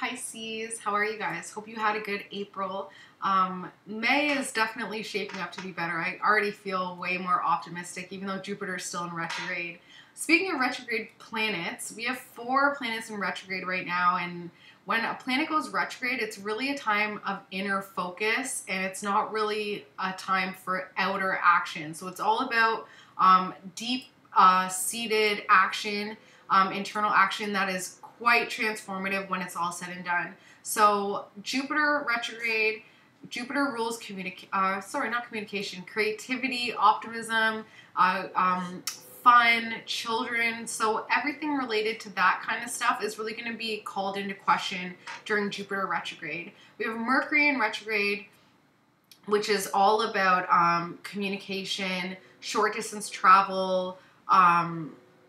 Pisces. How are you guys? Hope you had a good April. May is definitely shaping up to be better. I already feel way more optimistic, even though Jupiter is still in retrograde. Speaking of retrograde planets, we have 4 planets in retrograde right now, and when a planet goes retrograde, it's really a time of inner focus, and it's not really a time for outer action. So it's all about deep seated action, internal action that is quite transformative when it's all said and done. So Jupiter retrograde, Jupiter rules creativity, optimism, fun, children. So everything related to that kind of stuff is really going to be called into question during Jupiter retrograde. We have Mercury in retrograde, which is all about communication, short distance travel.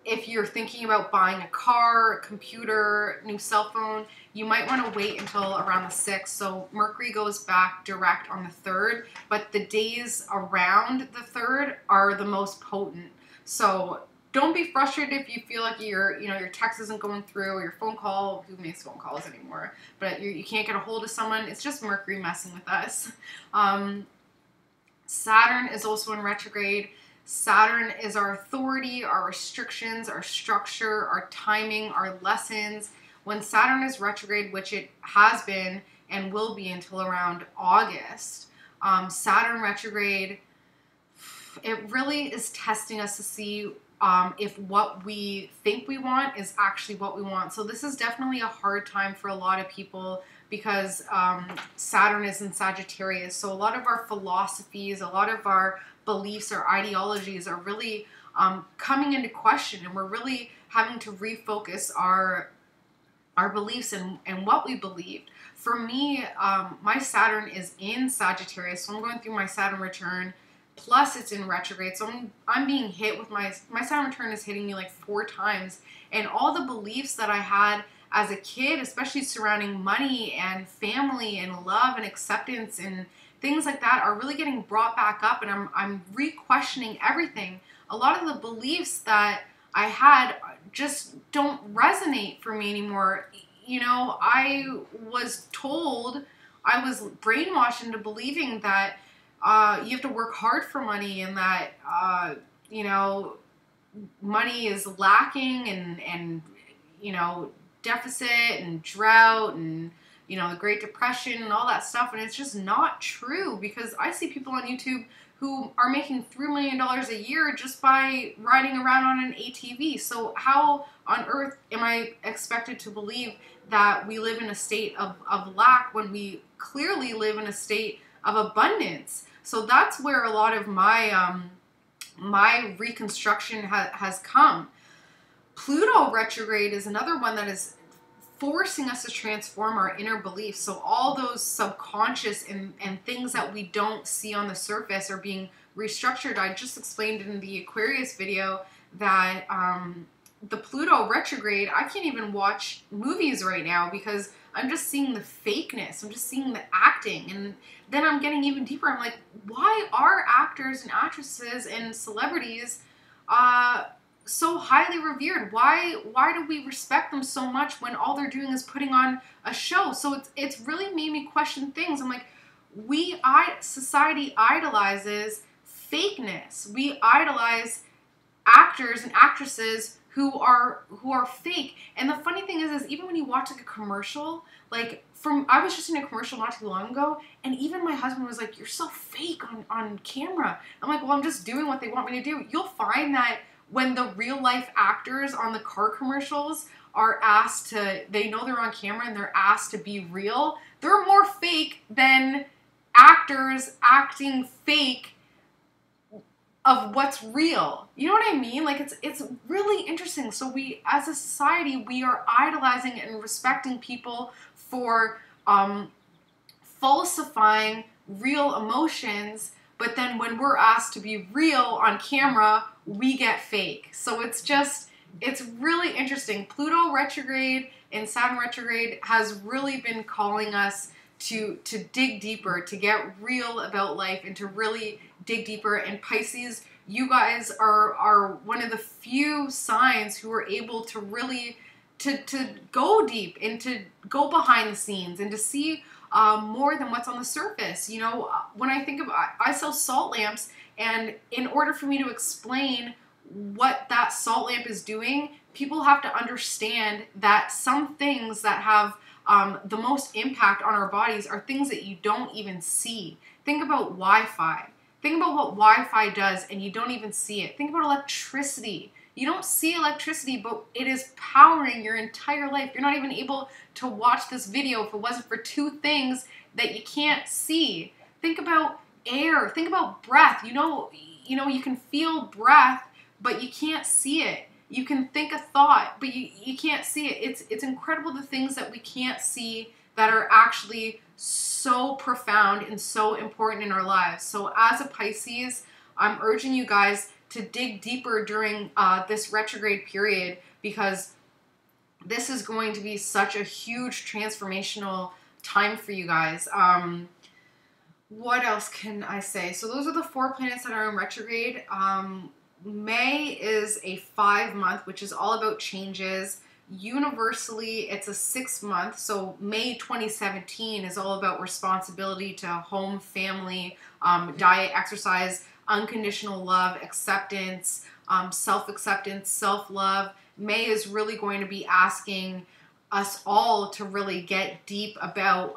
If you're thinking about buying a car, computer, new cell phone, you might want to wait until around the 6th. So Mercury goes back direct on the 3rd, but the days around the 3rd are the most potent. So don't be frustrated if you feel like your text isn't going through, or your phone call. Who makes phone calls anymore? But you can't get a hold of someone. It's just Mercury messing with us. Saturn is also in retrograde. Saturn is our authority, our restrictions, our structure, our timing, our lessons. When Saturn is retrograde, which it has been and will be until around August, Saturn retrograde, it really is testing us to see if what we think we want is actually what we want. So this is definitely a hard time for a lot of people because Saturn is in Sagittarius. So a lot of our philosophies, a lot of our beliefs or ideologies are really coming into question, and we're really having to refocus our beliefs and what we believed. For me, my Saturn is in Sagittarius, so I'm going through my Saturn return, plus it's in retrograde, so I'm being hit with my Saturn return is hitting me like 4 times, and all the beliefs that I had as a kid, especially surrounding money and family and love and acceptance and things like that, are really getting brought back up, and I'm re-questioning everything. A lot of the beliefs that I had just don't resonate for me anymore. You know, I was told, I was brainwashed into believing that you have to work hard for money, and that money is lacking, and deficit and drought and the Great Depression and all that stuff, and it's just not true, because I see people on YouTube who are making $3 million a year just by riding around on an ATV. So how on earth am I expected to believe that we live in a state of lack when we clearly live in a state of abundance? So that's where a lot of my my reconstruction has come. Pluto retrograde is another one that is forcing us to transform our inner beliefs. So all those subconscious and things that we don't see on the surface are being restructured. I just explained in the Aquarius video that the Pluto retrograde, I can't even watch movies right now because I'm just seeing the fakeness. I'm just seeing the acting. And then I'm getting even deeper. I'm like, why are actors and actresses and celebrities so highly revered? Why do we respect them so much when all they're doing is putting on a show? So it's really made me question things. I'm like, society idolizes fakeness. We idolize actors and actresses who are fake. And the funny thing is even when you watch like a commercial, I was just in a commercial not too long ago, and even my husband was like, "You're so fake on camera." I'm like, well, I'm just doing what they want me to do. You'll find that when the real life actors on the car commercials are asked to, they know they're on camera and they're asked to be real, they're more fake than actors acting fake of what's real. You know what I mean? Like, it's really interesting. So we, as a society, we are idolizing and respecting people for falsifying real emotions, but then when we're asked to be real on camera, we get fake. So it's really interesting. Pluto retrograde and Saturn retrograde has really been calling us to dig deeper, to get real about life, and to really dig deeper. And Pisces, you guys are one of the few signs who are able to really to go deep and to go behind the scenes and to see more than what's on the surface. You know, when I think about, I sell salt lamps, and in order for me to explain what that salt lamp is doing, people have to understand that some things that have the most impact on our bodies are things that you don't even see. Think about Wi-Fi. Think about what Wi-Fi does and you don't even see it. Think about electricity. You don't see electricity, but it is powering your entire life. You're not even able to watch this video if it wasn't for two things that you can't see. Think about air. Think about breath. You know, you can feel breath, but you can't see it. You can think a thought, but you can't see it. It's incredible the things that we can't see that are actually so profound and so important in our lives. So as a Pisces, I'm urging you guys to dig deeper during this retrograde period, because this is going to be such a huge transformational time for you guys. What else can I say? So those are the 4 planets that are in retrograde. May is a 5-month, which is all about changes. Universally, it's a 6-month. So May 2017 is all about responsibility to home, family, diet, exercise, unconditional love, acceptance, self-acceptance, self-love. May is really going to be asking us all to really get deep about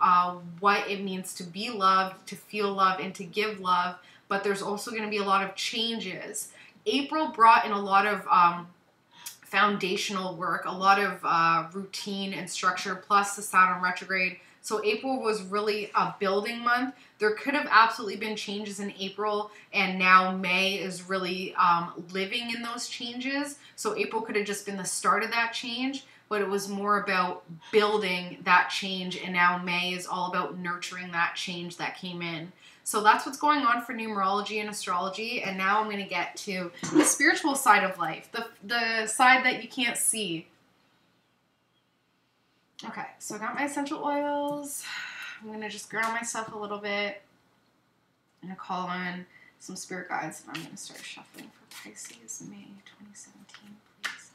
what it means to be loved, to feel love, and to give love. But there's also going to be a lot of changes. April brought in a lot of foundational work, a lot of routine and structure, plus the Saturn retrograde. So April was really a building month. There could have absolutely been changes in April, and now May is really living in those changes. So April could have just been the start of that change, but it was more about building that change, and now May is all about nurturing that change that came in. So that's what's going on for numerology and astrology, and now I'm going to get to the spiritual side of life, the side that you can't see. Okay, so I got my essential oils. I'm going to just ground myself a little bit. I'm going to call on some spirit guides, and I'm going to start shuffling for Pisces, May 2017, please.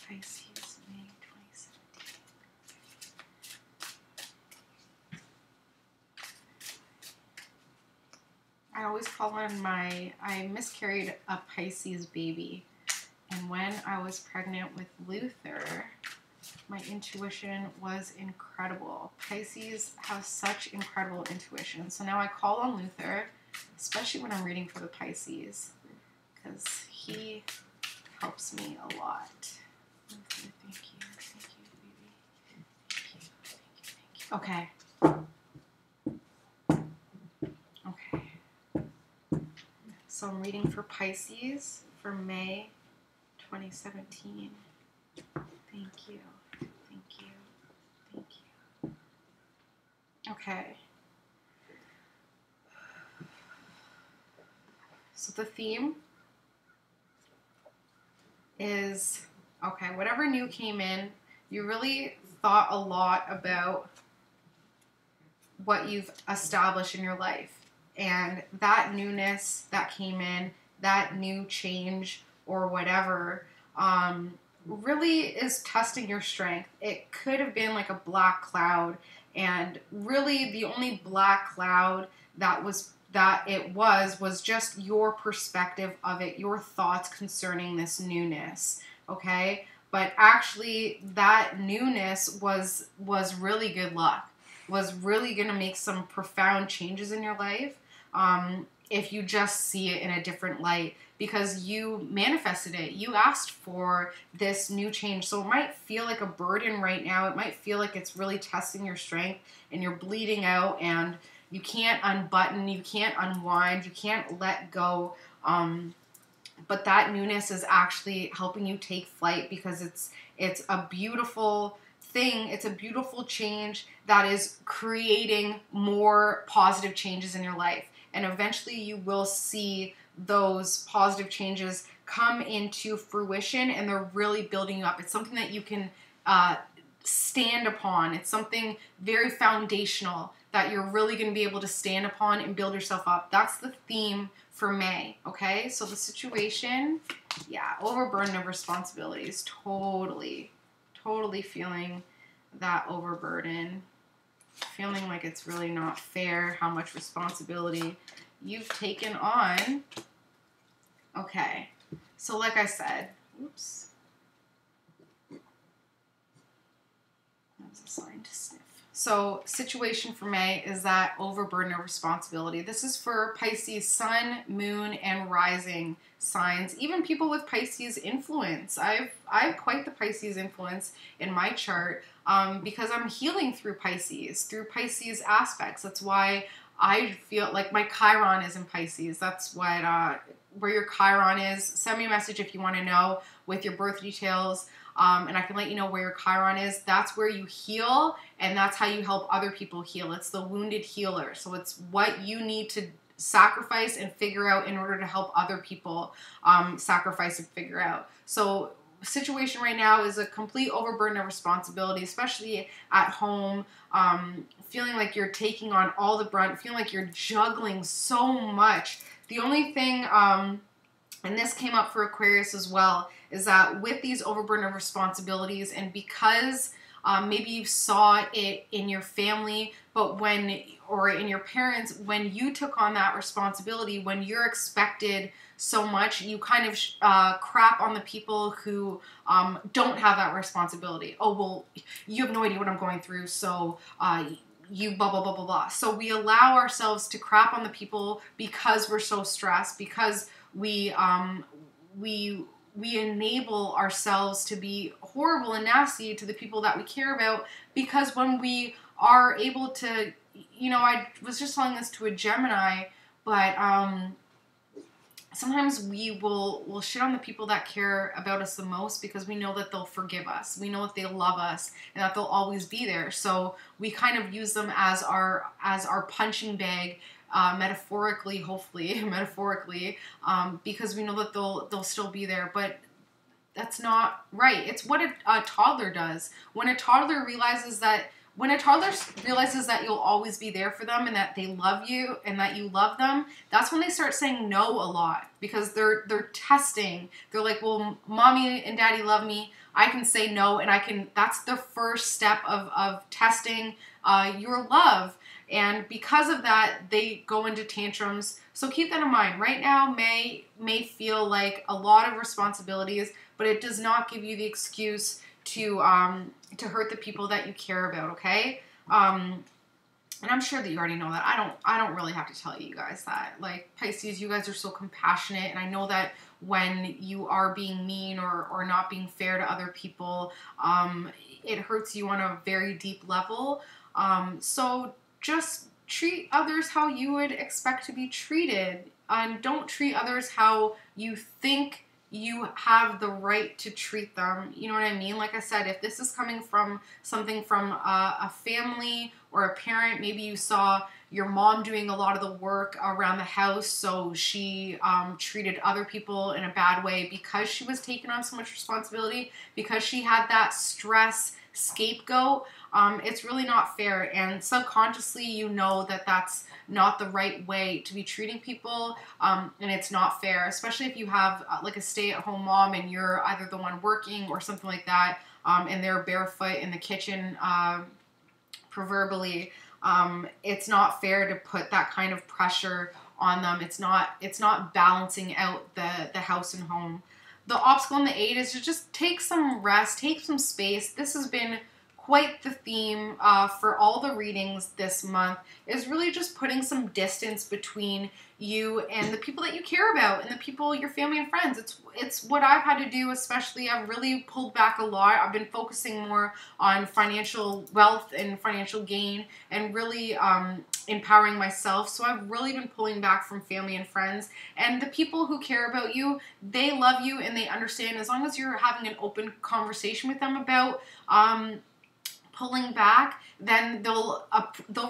Pisces, May 2017. I always call on I miscarried a Pisces baby. And when I was pregnant with Luther, my intuition was incredible. Pisces have such incredible intuition. So now I call on Luther, especially when I'm reading for the Pisces, because he helps me a lot. Thank you, baby. Thank you. Okay. So I'm reading for Pisces for May 2017. Thank you. Okay. So the theme is, okay, whatever new came in, you really thought a lot about what you've established in your life. And that newness that came in, that new change or whatever, really is testing your strength. It could have been like a black cloud, and really the only black cloud that it was just your perspective of it, your thoughts concerning this newness, okay? But actually that newness was really good luck, was really going to make some profound changes in your life if you just see it in a different light, because you manifested it. You asked for this new change. So it might feel like a burden right now. It might feel like it's really testing your strength and you're bleeding out and you can't unbutton, you can't unwind, you can't let go. But that newness is actually helping you take flight, because it's a beautiful thing. It's a beautiful change that is creating more positive changes in your life. And eventually you will see those positive changes come into fruition, and they're really building you up. It's something that you can stand upon. It's something very foundational that you're really going to be able to stand upon and build yourself up. That's the theme for May, okay? So the situation, yeah, overburden of responsibilities. Totally feeling that overburden. Feeling like it's really not fair how much responsibility you've taken on. Okay, so like I said, oops. That's a sign to sniff. So situation for May is that overburden of responsibility. This is for Pisces sun, moon, and rising signs. Even people with Pisces influence. I have quite the Pisces influence in my chart because I'm healing through Pisces aspects. That's why I feel like my Chiron is in Pisces. That's what where your Chiron is. Send me a message if you want to know with your birth details. And I can let you know where your Chiron is. That's where you heal, and that's how you help other people heal. It's the wounded healer. So it's what you need to sacrifice and figure out in order to help other people sacrifice and figure out. So situation right now is a complete overburden of responsibility, especially at home, feeling like you're taking on all the brunt, feeling like you're juggling so much. The only thing, and this came up for Aquarius as well, is that with these overburden of responsibilities, and because maybe you saw it in your family, but or in your parents, when you took on that responsibility, when you're expected so much, you kind of crap on the people who don't have that responsibility. Oh, well, you have no idea what I'm going through, so you blah, blah, blah, blah, blah. So we allow ourselves to crap on the people because we're so stressed, because we enable ourselves to be horrible and nasty to the people that we care about, because when we are able to, you know, I was just telling this to a Gemini, but sometimes we'll shit on the people that care about us the most because we know that they'll forgive us. We know that they love us and that they'll always be there. So we kind of use them as our punching bag, metaphorically, hopefully, metaphorically, because we know that they'll still be there. But that's not right. It's what a toddler does. When a toddler realizes that you'll always be there for them and that they love you and that you love them, that's when they start saying no a lot, because they're testing. They're like, well, mommy and daddy love me. I can say no, and that's the first step of testing your love. And because of that, they go into tantrums. So keep that in mind. Right now, May feel like a lot of responsibilities, but it does not give you the excuse to hurt the people that you care about, okay? And I'm sure that you already know that. I don't really have to tell you guys that. Like, Pisces, you guys are so compassionate, and I know that when you are being mean or not being fair to other people, it hurts you on a very deep level. So just treat others how you would expect to be treated, and don't treat others how you think you have the right to treat them. You know what I mean? Like I said, if this is coming from something from a family or a parent, maybe you saw your mom doing a lot of the work around the house, so she treated other people in a bad way because she was taking on so much responsibility, because she had that stress scapegoat. It's really not fair, and subconsciously you know that that's not the right way to be treating people, and it's not fair, especially if you have like a stay-at-home mom and you're either the one working or something like that, and they're barefoot in the kitchen, proverbially. It's not fair to put that kind of pressure on them. It's not balancing out the house and home. The obstacle in the 8 is to just take some rest, take some space. This has been quite the theme for all the readings this month, is really just putting some distance between you and the people that you care about and the people, your family and friends. It's what I've had to do, especially. I've really pulled back a lot. I've been focusing more on financial wealth and financial gain and really empowering myself. So I've really been pulling back from family and friends. And the people who care about you, they love you and they understand, as long as you're having an open conversation with them about pulling back, then they'll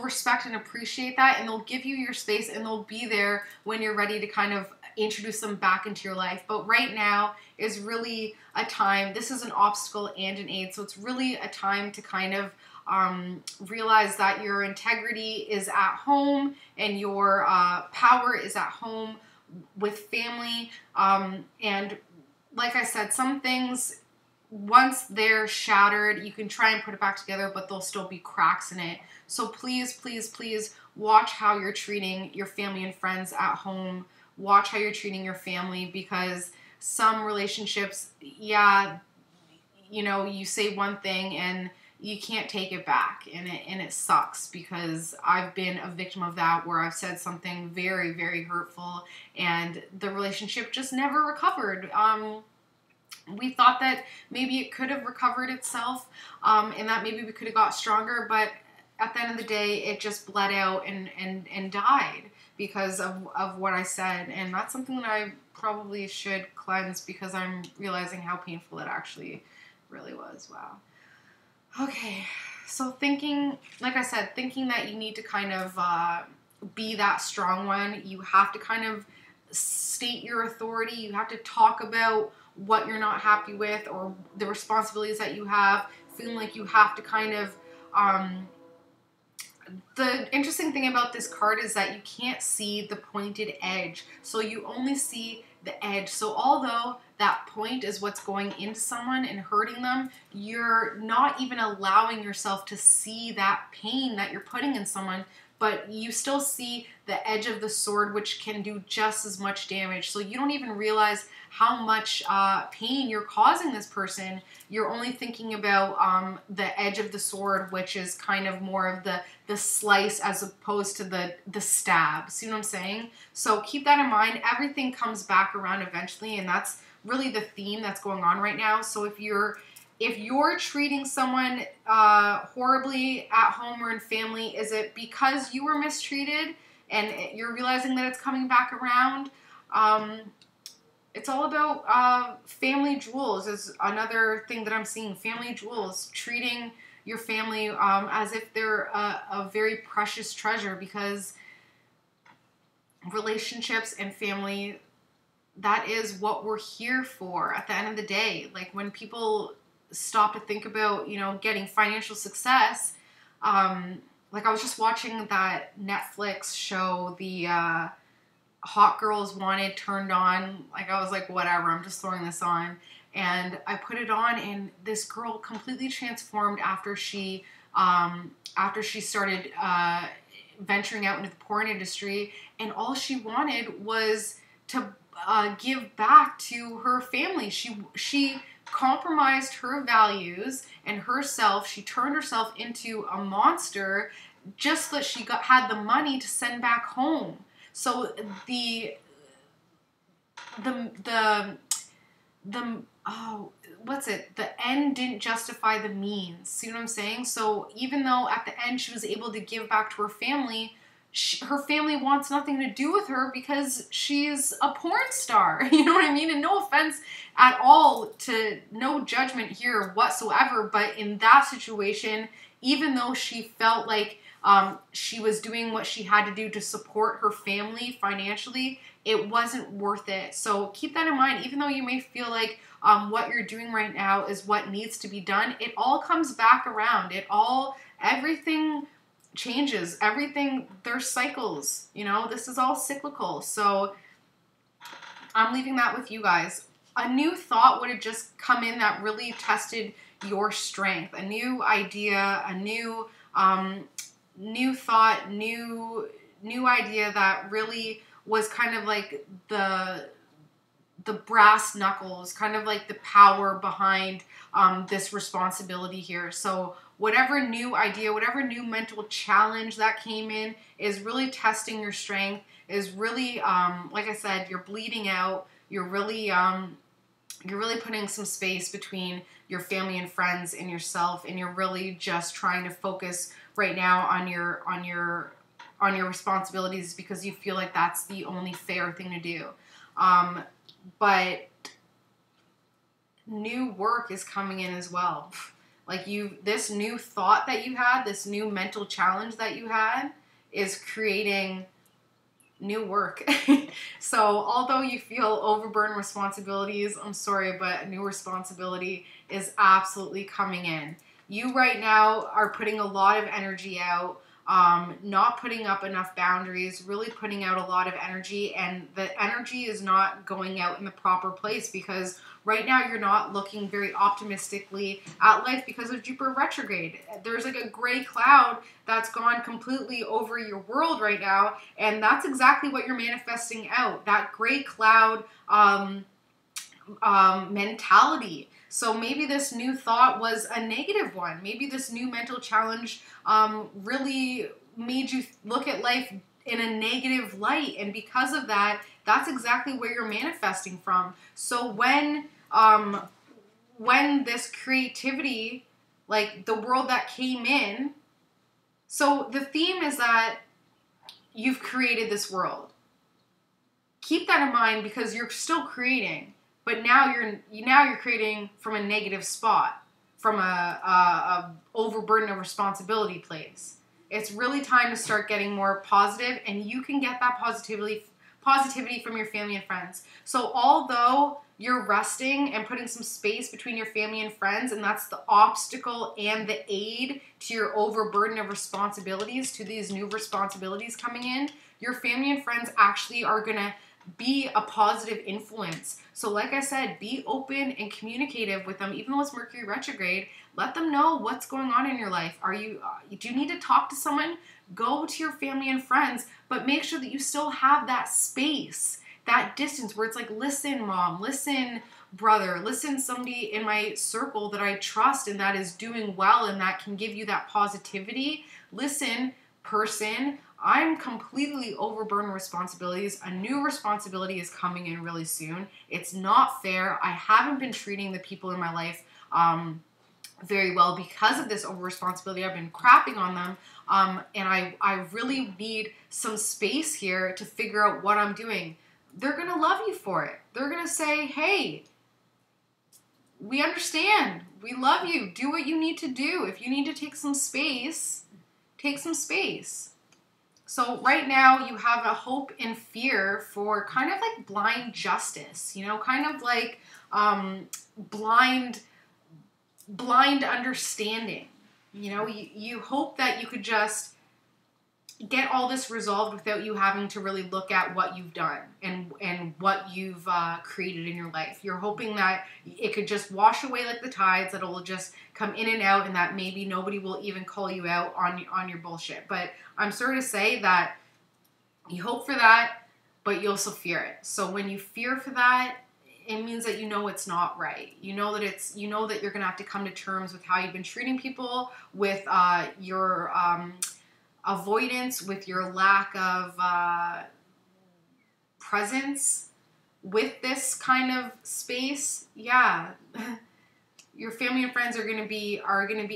respect and appreciate that, and they'll give you your space, and they'll be there when you're ready to kind of introduce them back into your life. But right now is really a time, this is an obstacle and an aid, so it's really a time to kind of realize that your integrity is at home and your power is at home with family. And like I said, some things, once they're shattered, you can try and put it back together, but there'll still be cracks in it. So please, please, please watch how you're treating your family and friends at home. Watch how you're treating your family, because some relationships, yeah, you know, you say one thing and you can't take it back, and it sucks, because I've been a victim of that, where I've said something very, very hurtful and the relationship just never recovered. We thought that maybe it could have recovered itself, and that maybe we could have got stronger, but at the end of the day, it just bled out and died because of what I said. And that's something that I probably should cleanse, because I'm realizing how painful it actually really was. Wow. Okay, so thinking, like I said, thinking that you need to kind of be that strong one, you have to kind of state your authority, you have to talk about what you're not happy with or the responsibilities that you have, feeling like you have to kind of, the interesting thing about this card is that you can't see the pointed edge, so you only see the edge. So although that point is what's going into someone and hurting them, you're not even allowing yourself to see that pain that you're putting in someone, but you still see the edge of the sword, which can do just as much damage. So you don't even realize how much pain you're causing this person. You're only thinking about the edge of the sword, which is kind of more of the slice as opposed to the stab. See what I'm saying? So keep that in mind. Everything comes back around eventually, and that's really the theme that's going on right now. So if you're treating someone horribly at home or in family, is it because you were mistreated and you're realizing that it's coming back around? It's all about family jewels is another thing that I'm seeing. Family jewels, treating your family as if they're a very precious treasure, because relationships and family, that is what we're here for at the end of the day. Like, when people stop to think about, you know, getting financial success, like I was just watching that Netflix show, the Hot Girls Wanted turned on. Like, I was like, whatever, I'm just throwing this on. And I put it on, and this girl completely transformed after she started venturing out into the porn industry, and all she wanted was to give back to her family. She compromised her values and herself. She turned herself into a monster just so that she had the money to send back home. So the end didn't justify the means. See what I'm saying? So even though at the end she was able to give back to her family, her family wants nothing to do with her because she's a porn star. You know what I mean? And no offense at all, no judgment here whatsoever, but in that situation, even though she felt like she was doing what she had to do to support her family financially, it wasn't worth it. So keep that in mind. Even though you may feel like what you're doing right now is what needs to be done, it all comes back around. Everything changes. Everything, there's cycles, you know, this is all cyclical. So I'm leaving that with you guys. A new thought would have just come in that really tested your strength. A new idea, a new thought, new idea that really was kind of like the brass knuckles, kind of like the power behind this responsibility here. So whatever new idea, whatever new mental challenge that came in is really testing your strength, is really, like I said, you're bleeding out. You're really putting some space between your family and friends and yourself, and you're really just trying to focus right now on your responsibilities because you feel like that's the only fair thing to do. But new work is coming in as well. Like this new thought that you had, this new mental challenge that you had is creating new work. So although you feel overburdened responsibilities, I'm sorry, but a new responsibility is absolutely coming in. You right now are putting a lot of energy out, not putting up enough boundaries, really putting out a lot of energy, and the energy is not going out in the proper place because right now you're not looking very optimistically at life because of Jupiter retrograde. There's like a gray cloud that's gone completely over your world right now, and that's exactly what you're manifesting out, that gray cloud mentality. So maybe this new thought was a negative one. Maybe this new mental challenge really made you look at life in a negative light. And because of that, that's exactly where you're manifesting from. So when this creativity, like the world that came in, so the theme is that you've created this world. Keep that in mind because you're still creating. But now you're creating from a negative spot, from a overburden of responsibility place. It's really time to start getting more positive, and you can get that positivity from your family and friends. So although you're resting and putting some space between your family and friends, and that's the obstacle and the aid to your overburden of responsibilities, to these new responsibilities coming in, your family and friends actually are gonna be a positive influence. So like I said, be open and communicative with them. Even though it's Mercury retrograde, let them know what's going on in your life. Do you need to talk to someone? Go to your family and friends, but make sure that you still have that space, that distance where it's like, listen, mom, listen, brother, listen, somebody in my circle that I trust and that is doing well and that can give you that positivity. Listen, person, I'm completely overburdened with responsibilities. A new responsibility is coming in really soon. It's not fair. I haven't been treating the people in my life very well because of this over responsibility. I've been crapping on them. And I really need some space here to figure out what I'm doing. They're going to love you for it. They're going to say, hey, we understand. We love you. Do what you need to do. If you need to take some space, take some space. So right now you have a hope and fear for kind of like blind justice, you know, kind of like blind understanding. You know, you hope that you could just get all this resolved without you having to really look at what you've done and what you've created in your life. You're hoping that it could just wash away like the tides, that it will just come in and out, and that maybe nobody will even call you out on your bullshit. But I'm sorry to say that you hope for that, but you also fear it. So when you fear for that, it means that you know it's not right. You know that you're gonna have to come to terms with how you've been treating people, with your avoidance, with your lack of presence with this kind of space. Yeah. Your family and friends are going to be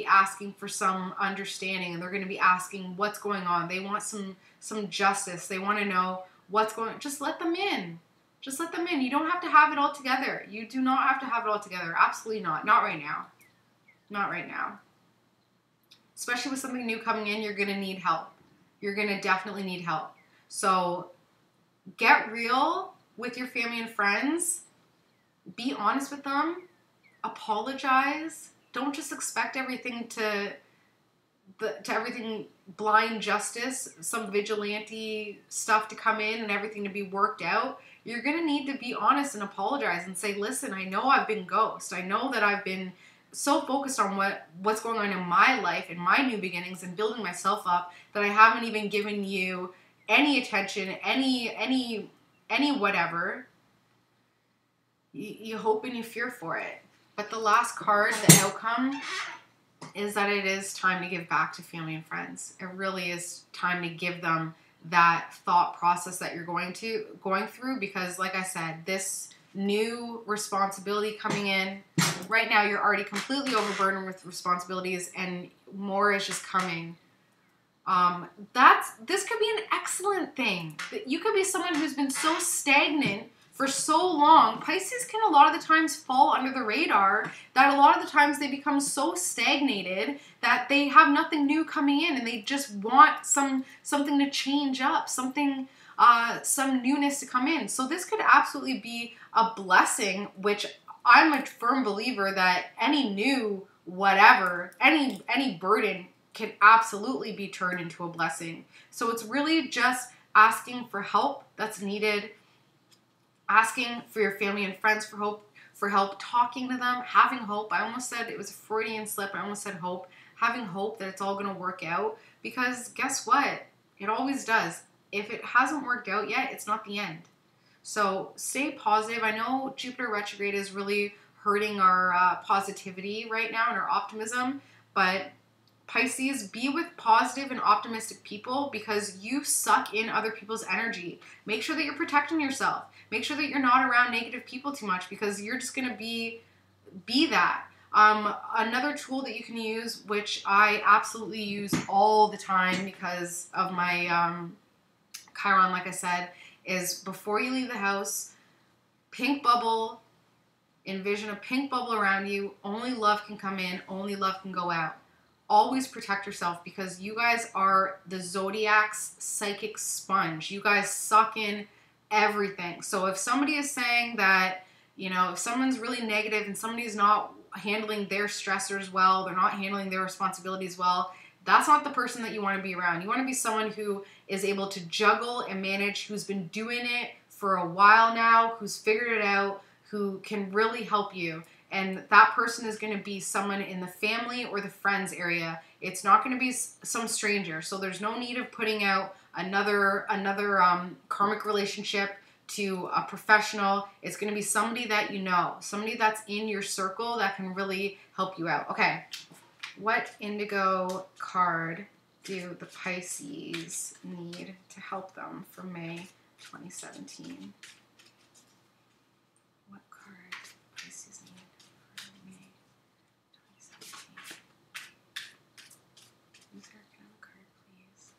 asking for some understanding, and they're going to be asking what's going on. They want some justice. They want to know what's going on. Just let them in. Just let them in. You don't have to have it all together. You do not have to have it all together. Absolutely not. Not right now. Not right now. Especially with something new coming in, you're going to need help. You're going to definitely need help. So get real with your family and friends. Be honest with them. Apologize. Don't just expect everything to everything blind justice, some vigilante stuff to come in and everything to be worked out. You're going to need to be honest and apologize and say, listen, I know I've been ghost. I know that I've been so focused on what's going on in my life and my new beginnings and building myself up that I haven't even given you any attention, any whatever. You hope and you fear for it. But the last card, the outcome, is that it is time to give back to family and friends. It really is time to give them that thought process that you're going through, because like I said, this new responsibility coming in, right now you're already completely overburdened with responsibilities and more is just coming. This could be an excellent thing. You could be someone who's been so stagnant for so long. Pisces can a lot of the times fall under the radar, that a lot of the times they become so stagnated that they have nothing new coming in and they just want something to change up, something some newness to come in. So this could absolutely be a blessing, which I'm a firm believer that any new whatever, any burden can absolutely be turned into a blessing. So it's really just asking for help that's needed, asking for your family and friends for help, talking to them, having hope. I almost said it was a Freudian slip. I almost said hope. Having hope that it's all going to work out, because guess what? It always does. If it hasn't worked out yet, it's not the end. So stay positive. I know Jupiter retrograde is really hurting our positivity right now and our optimism, but Pisces, be with positive and optimistic people because you suck in other people's energy. Make sure that you're protecting yourself. Make sure that you're not around negative people too much because you're just going to be that. Another tool that you can use, which I absolutely use all the time because of my Chiron, like I said, is before you leave the house, pink bubble, envision a pink bubble around you. Only love can come in, only love can go out. Always protect yourself because you guys are the zodiac's psychic sponge. You guys suck in everything. So if somebody is saying that, you know, if someone's really negative and somebody's not handling their stressors well, they're not handling their responsibilities well, that's not the person that you want to be around. You want to be someone who is able to juggle and manage, who's been doing it for a while now, who's figured it out, who can really help you. And that person is going to be someone in the family or the friends area. It's not going to be some stranger. So there's no need of putting out another karmic relationship to a professional. It's going to be somebody that you know, somebody that's in your circle that can really help you out. Okay, what indigo card do the Pisces need to help them for May 2017? What card do Pisces need for May 2017? User, can I have a card, please?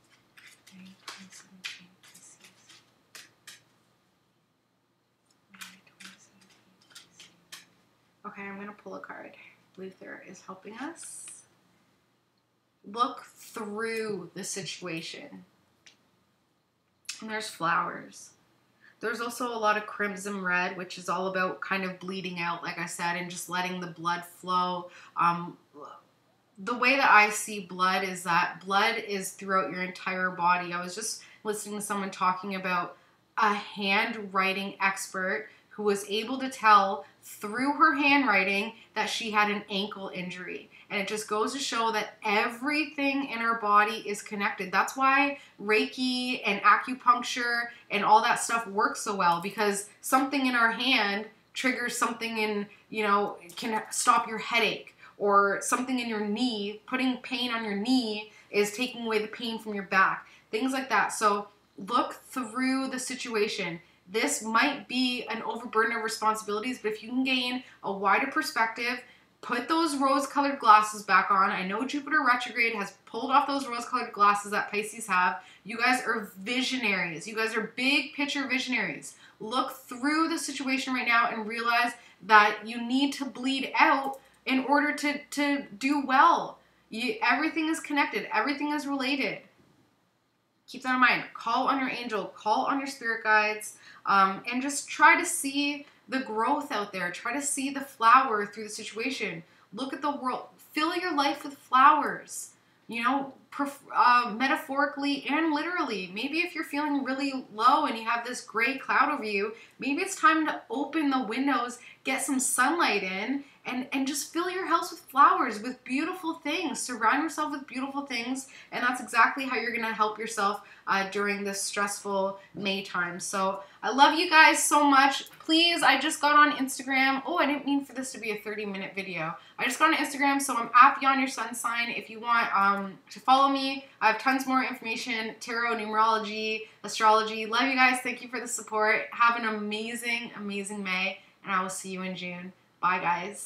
May 2017 Pisces. May 2017 Pisces. Okay, I'm going to pull a card. Luther is helping us. Look through the situation. And there's flowers. There's also a lot of crimson red, which is all about kind of bleeding out, like I said, and just letting the blood flow. The way that I see blood is that blood is throughout your entire body. I was just listening to someone talking about a handwriting expert who was able to tell through her handwriting that she had an ankle injury. And it just goes to show that everything in our body is connected. That's why Reiki and acupuncture and all that stuff works so well, because something in our hand triggers something in, you know, can stop your headache, or something in your knee, putting pain on your knee is taking away the pain from your back. Things like that. So look through the situation. This might be an overburden of responsibilities, but if you can gain a wider perspective, put those rose-colored glasses back on. I know Jupiter retrograde has pulled off those rose-colored glasses that Pisces have. You guys are visionaries. You guys are big picture visionaries. Look through the situation right now and realize that you need to bleed out in order to do well. Everything is connected. Everything is related. Keep that in mind. Call on your angel. Call on your spirit guides. And just try to see the growth out there. Try to see the flower through the situation. Look at the world. Fill your life with flowers. You know, metaphorically and literally. Maybe if you're feeling really low and you have this gray cloud over you, maybe it's time to open the windows, get some sunlight in, and just fill your house with flowers, with beautiful things. Surround yourself with beautiful things, and that's exactly how you're going to help yourself during this stressful May time. So I love you guys so much. Please, I just got on Instagram. Oh, I didn't mean for this to be a 30-minute video. I just got on Instagram, so I'm at BeyondYourSunSign. If you want to follow me, I have tons more information, tarot, numerology, astrology. Love you guys. Thank you for the support. Have an amazing, amazing May, and I will see you in June. Bye, guys.